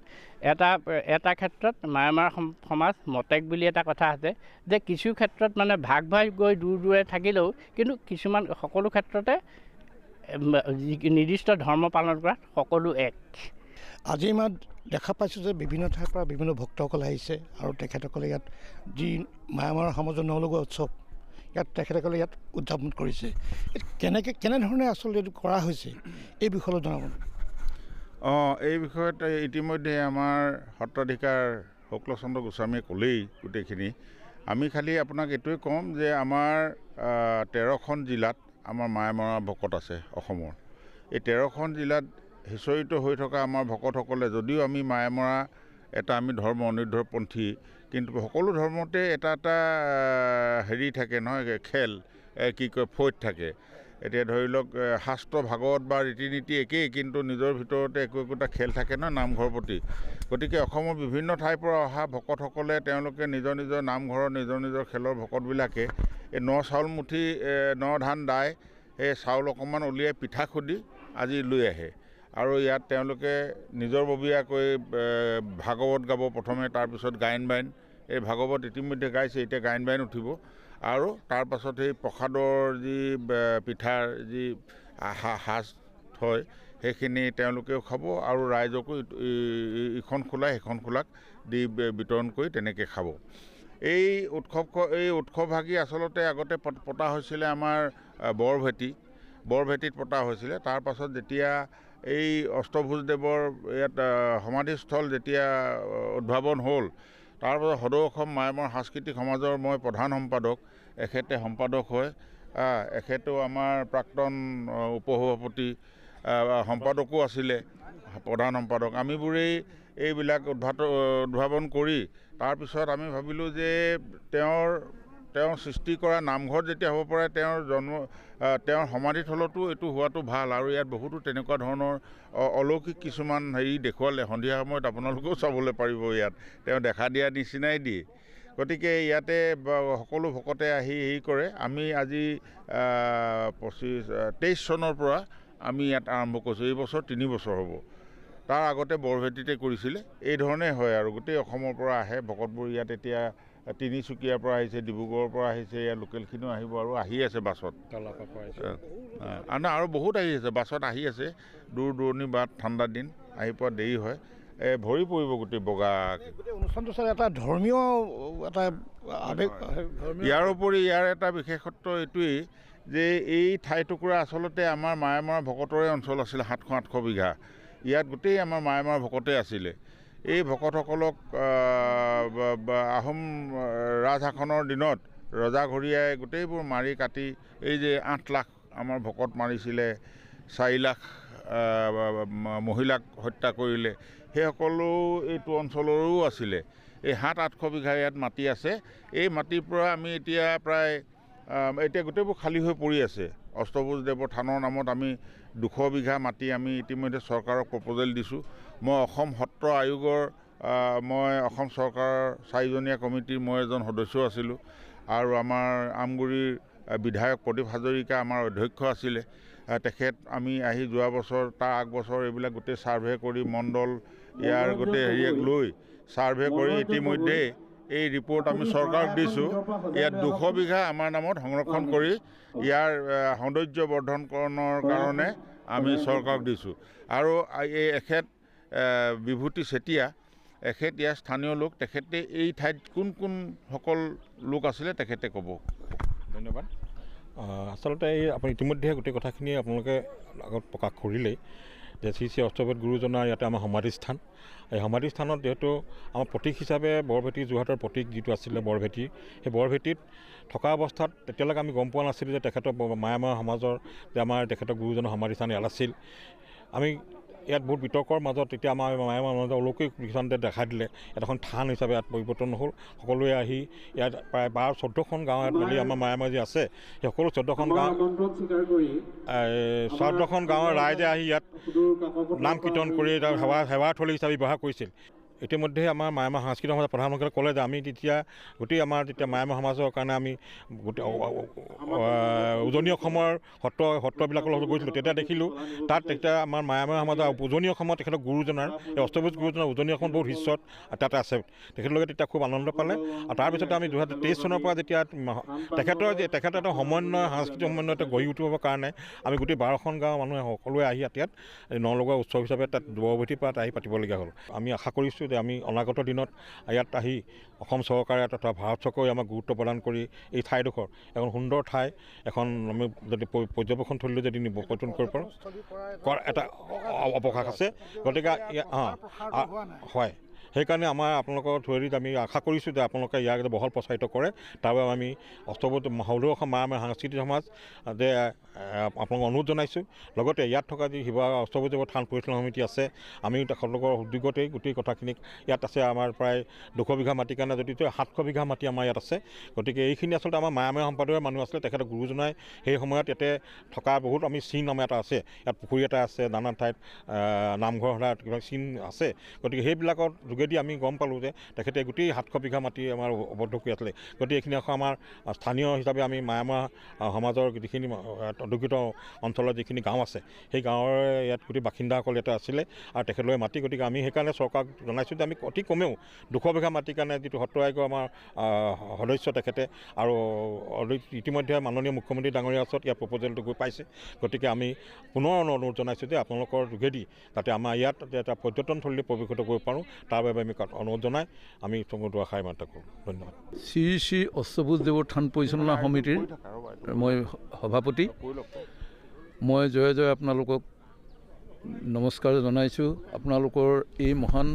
এটা ক্ষেত্ৰত মায়ামাৰ সমাজ মতেক বুলি এটা কথা আছে যে কিছু ক্ষেত্ৰত মানে ভাগ গৈ দূৰে দূৰে থাকিলেও কিন্তু কিছুমান সকলো ক্ষেত্ৰতে নিৰ্দিষ্ট ধৰ্ম পালন কৰাত সকলো এক। আজি মই দেখা পাইছোঁ যে বিভিন্ন ঠাইৰ পৰা বিভিন্ন ভক্তসকল আহিছে আৰু তেখেতসকলে ইয়াত যি মায়ামাৰ সমাজৰ নলগোৱা উৎসৱ ইয়াত তেখেতসকলে ইয়াত উদযাপন কৰিছে। কেনেধৰণে আচলতে এইটো কৰা হৈছে এই বিষয়লৈ জনাব। এই বিষয়ত ইতিমধ্যে আমাৰ সত্ৰাধিকাৰ শুক্লচন্দ্ৰ গোস্বামীয়ে ক'লেই গোটেইখিনি। আমি খালি আপোনাক এইটোৱে ক'ম যে আমাৰ 13খন জিলাত আমাৰ মায়ামাৰ ভকত আছে অসমৰ। এই 13খন জিলাত সিঁচৰিত হৈ থকা আমাৰ ভকতসকলে, যদিও আমি মায়ামৰা আমি ধৰ্ম অনিৰ্ধৰপন্থী, কিন্তু সকলো ধৰ্মতে এটা হেৰি থাকে নহয়, খেল কি কয় ফৈদ থাকে। এতিয়া ধৰি লওক শাস্ত্ৰ ভাগৱত বা ৰীতি নীতি একেই, কিন্তু নিজৰ ভিতৰতে একোটা খেল থাকে ন নামঘৰৰ প্ৰতি। গতিকে অসমৰ বিভিন্ন ঠাইৰ পৰা অহা ভকতসকলে তেওঁলোকে নিজৰ নিজৰ নামঘৰৰ নিজৰ নিজৰ খেলৰ ভকতবিলাকে এই চাউল মুঠি ধান দাই সেই চাউল অকণমান উলিয়াই পিঠা খুন্দি আজি লৈ আহে। আৰু ইয়াত তেওঁলোকে নিজৰ ববীয়াকৈ ভাগৱত গাব প্ৰথমে, তাৰপিছত গায়ন বায়ন। এই ভাগৱত ইতিমধ্যে গাইছে, এতিয়া গায়ন বায়ন উঠিব। আৰু তাৰপাছত সেই প্ৰসাদৰ যি পিঠাৰ যি সাজ হয় সেইখিনি তেওঁলোকেও খাব আৰু ৰাইজকো ইখন খোলাই সেইখন খোলাক দি বিতৰণ কৰি তেনেকৈ খাব। এই উৎসৱভাগী আচলতে আগতে পতা হৈছিলে আমাৰ বৰভেটিত পতা হৈছিলে। তাৰপাছত যেতিয়া এই অষ্টভুজদেৱৰ ইয়াত সমাধিস্থল যেতিয়া উদ্ভাৱন হ'ল, তাৰপাছত সদৌ অসম মায়ামাৰ সাংস্কৃতিক সমাজৰ মই প্ৰধান সম্পাদক, এখেতে সম্পাদক হয়। এখেতেও আমাৰ প্ৰাক্তন উপসভাপতি সম্পাদকো আছিলে, প্ৰধান সম্পাদক। আমিবোৰেই এইবিলাক উদ্ভাৱন কৰি তাৰপিছত আমি ভাবিলোঁ যে তেওঁৰ সৃষ্টি কৰা নামঘৰত যেতিয়া হ'ব পাৰে, তেওঁৰ সমাধিস্থলতো এইটো হোৱাটো ভাল। আৰু ইয়াত বহুতো তেনেকুৱা ধৰণৰ অলৌকিক কিছুমান হেৰি দেখুৱালে। সন্ধিয়া সময়ত আপোনালোকেও চাবলৈ পাৰিব, ইয়াত তেওঁ দেখা দিয়া নিচিনাই দিয়ে। গতিকে ইয়াতে সকলো ভকতে আহি হেৰি কৰে। আমি আজি 23 চনৰ পৰা আমি ইয়াত আৰম্ভ কৰিছোঁ। এই বছৰ 3 বছৰ হ'ব। তাৰ আগতে বৰভেটিতে কৰিছিলে। এই ধৰণে হয় আৰু গোটেই অসমৰ পৰা আহে ভকতবোৰ। ইয়াত এতিয়া তিনিচুকীয়াৰ পৰা আহিছে, ডিব্ৰুগড়ৰ পৰা আহিছে, ইয়াৰ লোকেলখিনিও আহিব আৰু আহি আছে বাছত আৰু বহুত আহি আছে, বাছত আহি আছে। দূৰ দূৰণি বাট, ঠাণ্ডা দিন, আহি পোৱা দেৰি হয়, ভৰি পৰিব গোটেই বগা। অনুষ্ঠানটো চাই এটা ধৰ্মীয় এটা আৱেগ। ইয়াৰ উপৰি ইয়াৰ এটা বিশেষত্ব এইটোৱেই যে এই ঠাইটুকুৰা আচলতে আমাৰ মায়ামৰা ভকতৰে অঞ্চল আছিলে, 700-800 বিঘা। ইয়াত গোটেই আমাৰ মায়ামৰা ভকতে আছিলে। এই ভকতসকলক আহোম ৰাজশাসনৰ দিনত ৰজাঘৰীয়াই গোটেইবোৰ মাৰি কাটি, এই যে 8 লাখ আমাৰ ভকত মাৰিছিলে, 4 লাখ মহিলাক হত্যা কৰিলে, সেই সকলো এইটো অঞ্চলৰো আছিলে। এই 700-800 বিঘা ইয়াত মাটি আছে। এই মাটিৰ পৰা আমি এতিয়া প্ৰায় এতিয়া গোটেইবোৰ খালী হৈ পৰি আছে। অষ্টভুজদেৱৰ থানৰ নামত আমি 200 বিঘা মাটি আমি ইতিমধ্যে চৰকাৰক প্ৰপ'জেল দিছোঁ। মই অসম সত্ৰ আয়োগৰ মই অসম চৰকাৰৰ 4জনীয়া কমিটিৰ মই এজন সদস্য আছিলোঁ আৰু আমাৰ আমগুৰিৰ বিধায়ক প্ৰদীপ হাজৰিকা আমাৰ অধ্যক্ষ আছিলে। তেখেত আমি আহি যোৱা বছৰ, তাৰ আগবছৰ এইবিলাক গোটেই ছাৰ্ভে কৰি মণ্ডল ইয়াৰ গোটেই হেৰিয়াক লৈ ছাৰ্ভে কৰি ইতিমধ্যে এই ৰিপৰ্ট আমি চৰকাৰক দিছোঁ। ইয়াত 200 বিঘা আমাৰ নামত সংৰক্ষণ কৰি ইয়াৰ সৌন্দৰ্য বৰ্ধনকৰণৰ কাৰণে আমি চৰকাৰক দিছোঁ। আৰু এই এখেত বিভূতি চেতিয়া, এখেত ইয়াৰ স্থানীয় লোক। তেখেতে এই ঠাইত কোন কোনসকল লোক আছিলে তেখেতে ক'ব। ধন্যবাদ। আচলতে এই আপুনি ইতিমধ্যে গোটেই কথাখিনি আপোনালোকে আগত প্ৰকাশ কৰিলেই যে শ্ৰী শ্ৰী অষ্টবেদ গুৰুজনাৰ ইয়াতে আমাৰ সমাধিস্থান। এই সমাধিস্থানত যিহেতু আমাৰ প্ৰতীক হিচাপে বৰভেটি যোৰহাটৰ প্ৰতীক যিটো আছিলে বৰভেটি, সেই বৰভেটিত থকা অৱস্থাত তেতিয়ালৈকে আমি গম পোৱা নাছিলোঁ যে তেখেতৰ মায়ামৰা সমাজৰ যে আমাৰ তেখেতৰ গুৰুজনৰ সমাধিস্থান ইয়াত আছিল। আমি ইয়াত বহুত বিতৰ্কৰ মাজত তেতিয়া আমাৰ মায়ামৰা মাজত অলৌকিক কিছুমানে দেখা দিলে, ইয়াত এখন থান হিচাপে ইয়াত পৰিৱৰ্তন হ'ল। সকলোৱে আহি ইয়াত প্ৰায় 12-14খন গাঁও ইয়াত মিলি আমাৰ মায়ামৰা যি আছে, সেই সকলো 14খন গাঁৱৰ ৰাইজে আহি ইয়াত নাম কীৰ্তন কৰি সেৱাথলী হিচাপে ব্যৱহাৰ কৰিছিল। ইতিমধ্যে আমাৰ মায়ামৰা সাংস্কৃতিক সমাজৰ প্ৰধানমন্ত্ৰীয়ে ক'লে যে আমি তেতিয়া গোটেই আমাৰ তেতিয়া মায়ামৰা সমাজৰ কাৰণে আমি গোটেই উজনি অসমৰ সত্ৰবিলাকৰ লগত গৈছিলোঁ। তেতিয়া দেখিলোঁ তাত তেতিয়া আমাৰ মায়ামৰা সমাজৰ উজনি অসমত তেখেতৰ গুৰুজনাৰ এই অষ্টভুজ গুৰুজনাৰ উজনি অসমত বহুত শিষ্যত তাতে আছে। তেখেতলোকে তেতিয়া খুব আনন্দ পালে। আৰু তাৰপিছতে আমি 2023 চনৰ পৰা যেতিয়া তেখেতৰ এটা সমন্বয়, সাংস্কৃতিক সমন্বয় গঢ়ি উঠিবৰ কাৰণে আমি গোটেই 12খন গাঁৱৰ মানুহে সকলোৱে আহি ইয়াত নলগোৱা উৎসৱ হিচাপে তাত বৰভেটিৰ পৰা আহি পাতিবলগীয়া হ'ল। আমি আশা কৰিছোঁ যে আমি অনাগত দিনত ইয়াত আহি অসম চৰকাৰে তথা ভাৰত চৰকাৰে আমাক গুৰুত্ব প্ৰদান কৰি এই ঠাইডোখৰ এখন সুন্দৰ ঠাই, এখন আমি যদি পৰ্যবেক্ষণ থলীলৈ যদি পৰ্যটন কৰিব পাৰোঁ এটা অৱকাশ আছে। গতিকে হয়, সেইকাৰণে আমাৰ আপোনালোকৰ থ্ৰুৱেদিত আমি আশা কৰিছোঁ যে আপোনালোকে ইয়াক বহল প্ৰচাৰিত কৰে। তাৰ বাবে আমি অষ্টভুজ সদৌ অসম মায়ামৰা সাংস্কৃতিক সমাজ যে আপোনালোকক অনুৰোধ জনাইছোঁ। লগতে ইয়াত থকা যি অষ্টভুজদেৱৰ থান পৰিচালনা সমিতি আছে, আমি তেখেতলোকৰ উদ্যোগতেই গোটেই কথাখিনিক ইয়াত আছে। আমাৰ প্ৰায় 200 বিঘা মাটিৰ কাৰণে যদি 700 বিঘা মাটি আমাৰ ইয়াত আছে। গতিকে এইখিনি আচলতে আমাৰ মায়ামৰা সম্প্ৰদায়ৰ মানুহ আছিলে। তেখেতৰ গুৰুজনাই সেই সময়ত ইয়াতে থকা বহুত আমি চিন আমাৰ এটা আছে, ইয়াত পুখুৰী এটা আছে, নানা ঠাইত নামঘৰ সদায় কিবা চিন আছে। গতিকে সেইবিলাকৰ যোগেদি আমি গম পালোঁ যে তেখেতে গোটেই 700 বিঘা মাটি আমাৰ আবদ্ধ কৰি আছিলে। গতিকে এইখিনি আমাৰ স্থানীয় হিচাপে আমি মায়ামৰা সমাজৰ যিখিনি অধ্যুষিত অঞ্চলৰ যিখিনি গাঁও আছে, সেই গাঁৱৰ ইয়াত গোটেই বাসিন্দাসকল ইয়াতে আছিলে আৰু তেখেতলোকে মাটি। গতিকে আমি সেইকাৰণে চৰকাৰক জনাইছোঁ যে আমি অতি কমেও 200 বিঘা মাটিৰ কাৰণে যিটো সত্ৰ আয়োগৰ আমাৰ সদস্য তেখেতে আৰু ইতিমধ্যে মাননীয় মুখ্যমন্ত্ৰী ডাঙৰীয়াৰ ওচৰত ইয়াৰ প্ৰপ'জেলটো গৈ পাইছে। গতিকে আমি পুনৰ অনুৰোধ জনাইছোঁ যে আপোনালোকৰ যোগেদি যাতে আমাৰ ইয়াত এটা পৰ্যটনথলী পৰিৱেশিত কৰিব পাৰোঁ, তাৰ বাবে আমি অনুৰোধ জনাই আমি চমু দুআষাৰ মাত্ৰ কৰোঁ। ধন্যবাদ। শ্ৰী শ্ৰী অষ্টভুজদেৱৰ থান পৰিচালনা সমিতিৰ মই সভাপতি। মই জয় আপোনালোকক নমস্কাৰ জনাইছোঁ। আপোনালোকৰ এই মহান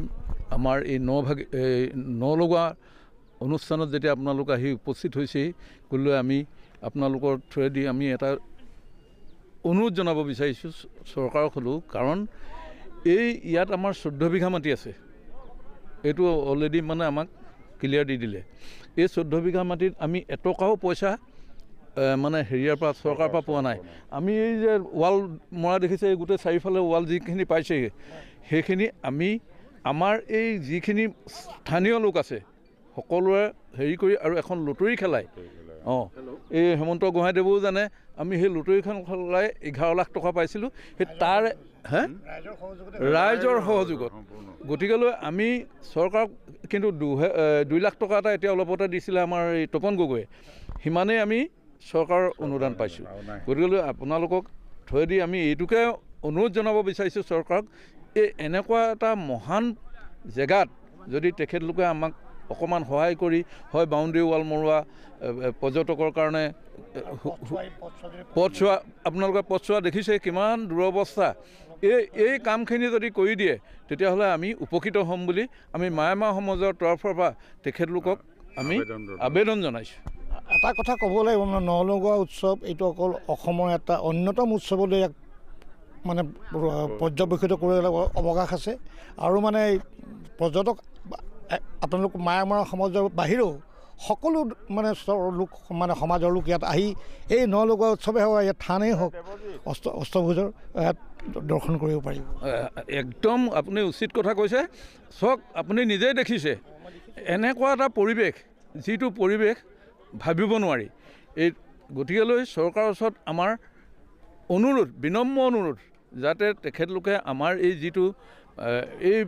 আমাৰ এই নলগোৱা অনুষ্ঠানত যেতিয়া আপোনালোক আহি উপস্থিত হৈছে, গ'লে আমি আপোনালোকৰ থ্ৰুৱেদি আমি এটা অনুৰোধ জনাব বিচাৰিছোঁ চৰকাৰক হ'লেও। কাৰণ ইয়াত আমাৰ 14 বিঘা মাটি আছে, এইটো অলৰেডি মানে আমাক ক্লিয়াৰ দি দিলে। এই 14 বিঘা মাটিত আমি এটকাও পইচা মানে হেৰিয়াৰ পৰা চৰকাৰৰ পৰা পোৱা নাই। আমি এই যে ৱাল মৰা দেখিছে, গোটেই চাৰিওফালে ৱাল যিখিনি পাইছেগৈ, সেইখিনি আমি আমাৰ এই যিখিনি স্থানীয় লোক আছে সকলোৱে হেৰি কৰি আৰু এখন লটাৰী খেলাই। এই হেমন্ত গোহাঁইদেৱেও জানে, আমি সেই লটাৰীখন খেলাই 11 লাখ টকা পাইছিলোঁ। সেই ৰাইজৰ সহযোগত। গতিকেলৈ আমি চৰকাৰক কিন্তু 2 লাখ টকা এটা এতিয়া অলপতে দিছিলে আমাৰ এই তপন গগৈয়ে, সিমানেই আমি চৰকাৰৰ অনুদান পাইছোঁ। গতিকেলৈ আপোনালোকক থৈ দি আমি এইটোকে অনুৰোধ জনাব বিচাৰিছোঁ চৰকাৰক, এই এনেকুৱা এটা মহান জেগাত যদি তেখেতলোকে আমাক অকণমান সহায় কৰি হয় বাউণ্ডেৰী ৱাল মৰোৱা, পৰ্যটকৰ কাৰণে পথছোৱা, আপোনালোকে পথছোৱা দেখিছে কিমান দুৰৱস্থা, এই কামখিনি যদি কৰি দিয়ে তেতিয়াহ'লে আমি উপকৃত হ'ম বুলি আমি মায়ামা সমাজৰ তৰফৰ পৰা তেখেতলোকক আমি আবেদন জনাইছোঁ। এটা কথা ক'ব লাগিব মানে নলগোৱা উৎসৱ এইটো অকল অসমৰ এটা অন্যতম উৎসৱলৈ ইয়াক মানে পৰ্যবেক্ষিত কৰিবলৈ অৱকাশ আছে। আৰু মানে পৰ্যটক আপোনালোক মায়ামৰা সমাজৰ বাহিৰেও সকলো মানে লোক মানে সমাজৰ লোক ইয়াত আহি এই নলগোৱা উৎসৱে হওক, ইয়াত থানেই হওক, অষ্টভুজৰ ইয়াত দৰ্শন কৰিব পাৰিব। একদম আপুনি উচিত কথা কৈছে। চাওক আপুনি নিজেই দেখিছে এনেকুৱা এটা পৰিৱেশ, যিটো পৰিৱেশ ভাবিব নোৱাৰি। এই গতিকেলৈ চৰকাৰৰ ওচৰত আমাৰ অনুৰোধ, বিনম্ৰ অনুৰোধ, যাতে তেখেতলোকে আমাৰ এই যিটো এই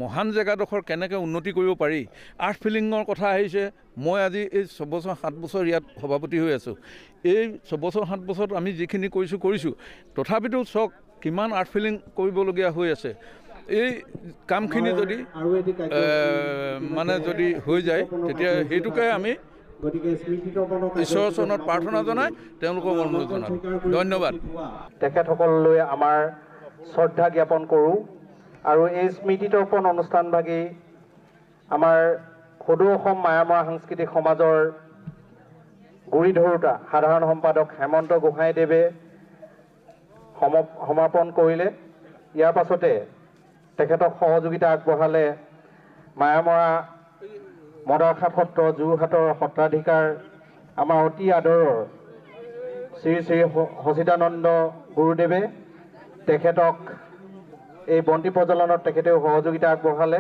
মহান জেগাডোখৰ কেনেকৈ উন্নতি কৰিব পাৰি। আৰ্ট ফিলিঙৰ কথা আহিছে। মই আজি এই 6 বছৰ 7 বছৰ ইয়াত সভাপতি হৈ আছোঁ। এই 6 বছৰ 7 বছৰত আমি যিখিনি কৰিছোঁ, তথাপিতো চাওক কিমান আৰ্ট ফিলিং কৰিবলগীয়া হৈ আছে। এই কামখিনি যদি মানে যদি হৈ যায় তেতিয়া সেইটোকে আমি ঈশ্বৰৰ চৰণত প্ৰাৰ্থনা জনাই তেওঁলোকক অনুৰোধ জনাওঁ। ধন্যবাদ। তেখেতসকললৈ আমাৰ শ্ৰদ্ধা জ্ঞাপন কৰোঁ। আৰু এই স্মৃতিতৰ্পণ অনুষ্ঠানভাগি আমাৰ সদৌ অসম মায়ামৰা সাংস্কৃতিক সমাজৰ গুৰি ধৰোঁতা সাধাৰণ সম্পাদক হেমন্ত গোহাঁইদেৱে সমাপন কৰিলে। ইয়াৰ পাছতে তেখেতক সহযোগিতা আগবঢ়ালে মায়ামৰা মদাৰখা সত্ৰ যোৰহাটৰ সত্ৰাধিকাৰ আমাৰ অতি আদৰৰ শ্ৰী শ্ৰী সচিদানন্দ গুৰুদেৱে। তেখেতক এই বন্তি প্ৰজ্বলনত তেখেতেও সহযোগিতা আগবঢ়ালে।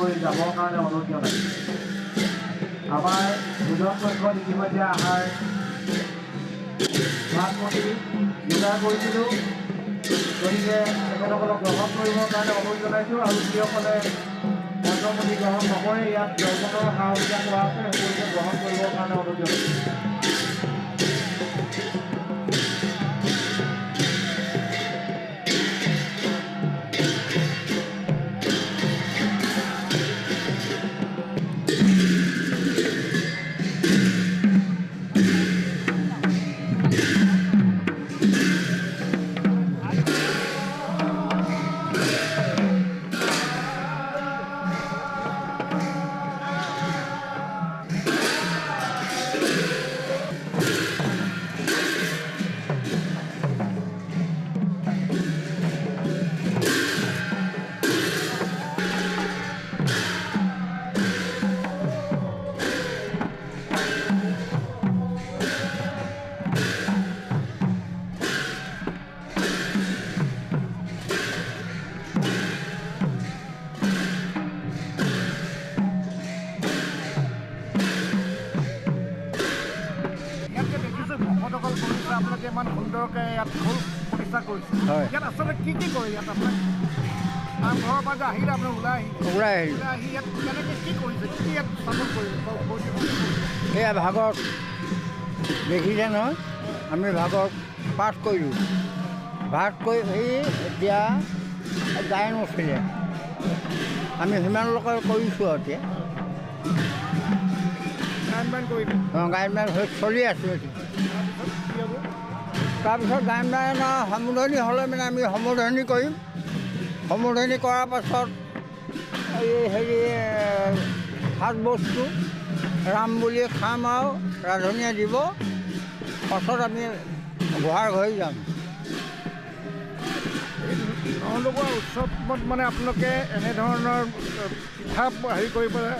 কৰি যাবৰ কাৰণে অনুৰোধ জনাইছোঁ। আমাৰ দুজন পক্ষত ইতিমধ্যে আহাৰ ভাতমন্ত্ৰী যোগাৰ কৰিছিলোঁ, গতিকে তেখেতসকলক গ্ৰহণ কৰিবৰ কাৰণে অনুৰোধ জনাইছোঁ। আৰু যিসকলে মন্ত্ৰমন্ত্ৰী গ্ৰহণ নকৰে, ইয়াত জলপানৰ সা সুবিধা কৰা আছে, সকলোকে গ্ৰহণ কৰিবৰ কাৰণে অনুৰোধ জনাইছোঁ। ইমান সুন্দৰকৈ ইয়াত খোল প্ৰতিষ্ঠা কৰিছে, ইয়াত আচলতে কি কি কৰে? ইয়াত আপোনাৰ নামঘৰৰ পৰা যে আহিলে আপোনাৰ ওলাই আহি ইয়াত কেনেকৈ কি কৰিছে, কি ইয়াত স্থাপন কৰিছে? এয়া ভাগত দেখিছে নহয়, আমি ভাগত পাঠ কৰিলোঁ, ভাগ কৰি এতিয়া গায়ন উঠিলে, আমি সিমানলৈকে কৰিছোঁ আৰু এতিয়া গায়ন বায়ন হৈ চলি আছোঁ। তাৰপিছত গায়ন বায়নৰ সম্বোধনী হ'লে মানে আমি সম্বোধনী কৰিম, সম্বোধনী কৰাৰ পাছত এই সাত বস্তু ৰাম বুলি খাম আৰু ৰান্ধনীয়ে দিব, পাছত আমি ঘৰ ঘৰি যাম। নলগোৱা উৎসৱত মানে আপোনালোকে এনেধৰণৰ পিঠা হেৰি কৰি পেলাই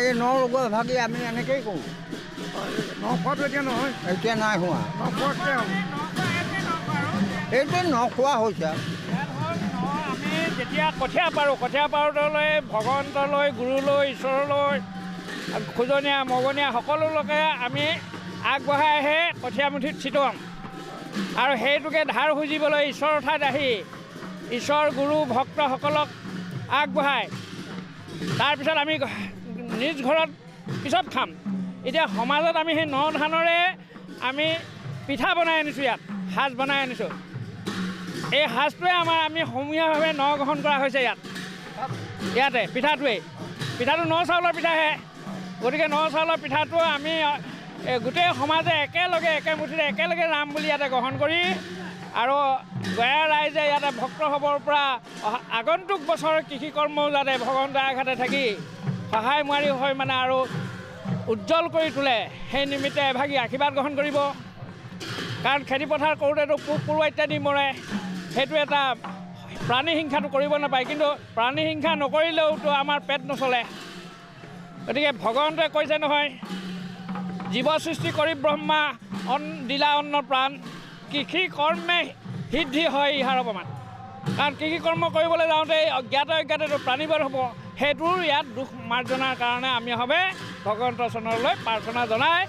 এই ন লগোৱা ভাগি আমি এনেকৈয়ে কৰোঁ। নখোৱাটো এতিয়া নহয়, এতিয়া নাই হোৱা, নখোৱাতকৈ এইটো নখোৱা হৈছে। আমি যেতিয়া কঠীয়া পাৰোঁতেলৈ ভগৱন্তলৈ, গুৰুলৈ, ঈশ্বৰলৈ, খোজনীয়া মগনীয়া সকলোলৈকে আমি আগবঢ়াই আহি কঠীয়া মুঠিত ছিটুৱাওঁ আৰু সেইটোকে ধাৰ খুজিবলৈ ঈশ্বৰৰ ঠাইত আহি ঈশ্বৰ গুৰু ভক্তসকলক আগবঢ়াই তাৰপিছত আমি নিজ ঘৰত পিছত খাম। এতিয়া সমাজত আমি সেই ন ধানৰে আমি পিঠা বনাই আনিছোঁ, ইয়াত সাজ বনাই আনিছোঁ। এই সাজটোৱে আমি সমূহীয়াভাৱে ন গ্ৰহণ কৰা হৈছে ইয়াতে পিঠাটো ন চাউলৰ পিঠাহে। গতিকে ন চাউলৰ পিঠাটো আমি গোটেই সমাজে একেলগে একেমুঠিৰে একেলগে ৰাম বুলি ইয়াতে গ্ৰহণ কৰি আৰু গঞা ৰাইজে ইয়াতে ভক্ত হ'বৰ পৰা আগন্তুক বছৰ কৃষি কৰ্মও যাতে ভগৱন্তৰ আঘাতে থাকি সহায় মোৱাৰি হৈ মানে আৰু উজ্জ্বল কৰি তোলে, সেই নিমিত্তে এভাগি আশীৰ্বাদ গ্ৰহণ কৰিব। কাৰণ খেতিপথাৰ কৰোঁতেতো পোক পৰুৱা ইত্যাদি মৰে, সেইটো এটা প্ৰাণী হিংসাটো কৰিব নাপায়, কিন্তু প্ৰাণী হিংসা নকৰিলেওতো আমাৰ পেট নচলে। গতিকে ভগৱন্তই কৈছে নহয়, জীৱ সৃষ্টি কৰি ব্ৰহ্মা দিলা অন্ন প্ৰাণ, কৃষি কৰ্মে সিদ্ধি হয় ইহাৰ অপমান। কাৰণ কৃষি কৰ্ম কৰিবলৈ যাওঁতে অজ্ঞাত অজ্ঞাতেতো প্ৰাণীবধ হ'ব, সেইটোৰ ইয়াত দুখ মাৰ্জনাৰ কাৰণে আমি হবে ভগৱন্তৰ চৰণলৈ প্ৰাৰ্থনা জনাই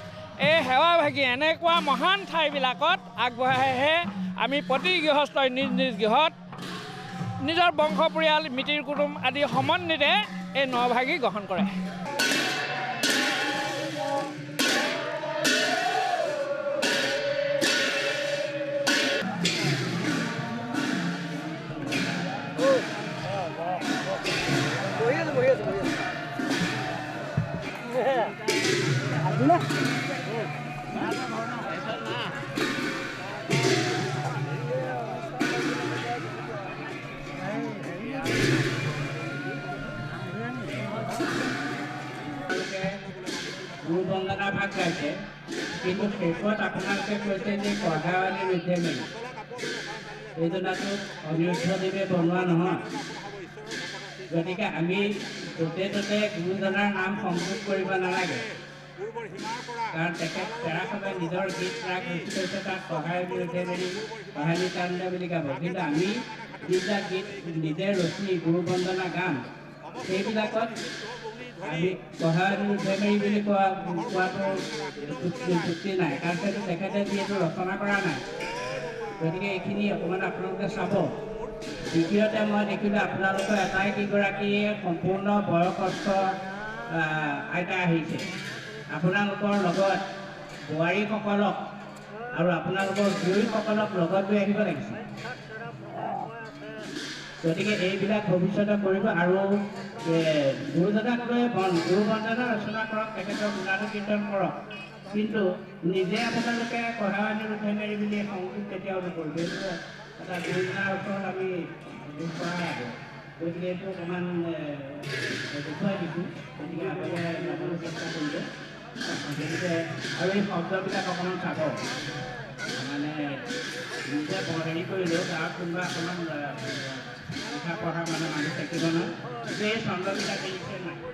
এই সেৱাভাগী এনেকুৱা মহান ঠাইবিলাকত আগবঢ়াইহে আমি প্ৰতি গৃহস্থই নিজ নিজ গৃহত নিজৰ বংশ পৰিয়াল মিতিৰ কুটুম আদি সমন্বিতে এই নভাগী গ্ৰহণ কৰে। গুৰু বন্দনা ভাগ গাইছে, কিন্তু শেষত আপোনালোকে কৈছে যে কঢ়াৱলী ৰুদ্ৰমেৰী, এই জনাটো অনিৰুদ্ধদেৱে বনোৱা নহয়। গতিকে আমি য'তে ত'তে গুৰুজনাৰ নাম সংযোগ কৰিব নালাগে, কাৰণ তেখেত পেৰাসৱে নিজৰ গীত ৰাগ ৰচি থৈছে, তাত কঢ়াৱলী ৰুদ্ৰমেৰী কাহিনী কাণ্ড বুলি গাব। কিন্তু আমি যিবিলাক গীত নিজে ৰচি গুৰু বন্দনা গাম, সেইবিলাকত আমি কঢ়াৱলী ৰুদ্ৰমেৰী বুলি কোৱাটো যুক্তি নাই, কাৰণ সেইটো তেখেতে যিহেতু ৰচনা কৰা নাই। গতিকে এইখিনি অকণমান আপোনালোকে চাব। দ্বিতীয়তে মই দেখিলোঁ আপোনালোকৰ এটাই কেইগৰাকীয়ে সম্পূৰ্ণ বয়সস্থ আইতা আহিছে, আপোনালোকৰ লগত বোৱাৰীসকলক আৰু আপোনালোকৰ জীয়ৰীসকলক লগত লৈ আহিব লাগিছিল। গতিকে এইবিলাক ভৱিষ্যতে কৰিব আৰু গুৰুজনাক লৈ গুৰু বন্দনা ৰচনা কৰক, তেখেতৰ গুণানু কীৰ্তন কৰক, কিন্তু নিজে আপোনালোকে কঢ়াৱলী ৰুদ্ৰমেৰী বুলি সংযোগ কেতিয়াও নকৰিব। এইটো এটা গুৰুজনাৰ ওচৰত আমি দুখ কৰা লাগে। গতিকে এইটো অকণমান দেখুৱাই দিছোঁ, গতিকে আপোনালোকে যাবলৈ চেষ্টা কৰিব। গতিকে আৰু এই শব্দবিলাক অকণমান চাব, মানে নিজে হেৰি কৰিলেও তাৰ কোনোবা অকণমান লিখা পঢ়া মানুহ থাকিব নহয়, এই চন্দ্ৰবিলাক দেখিছে নাই।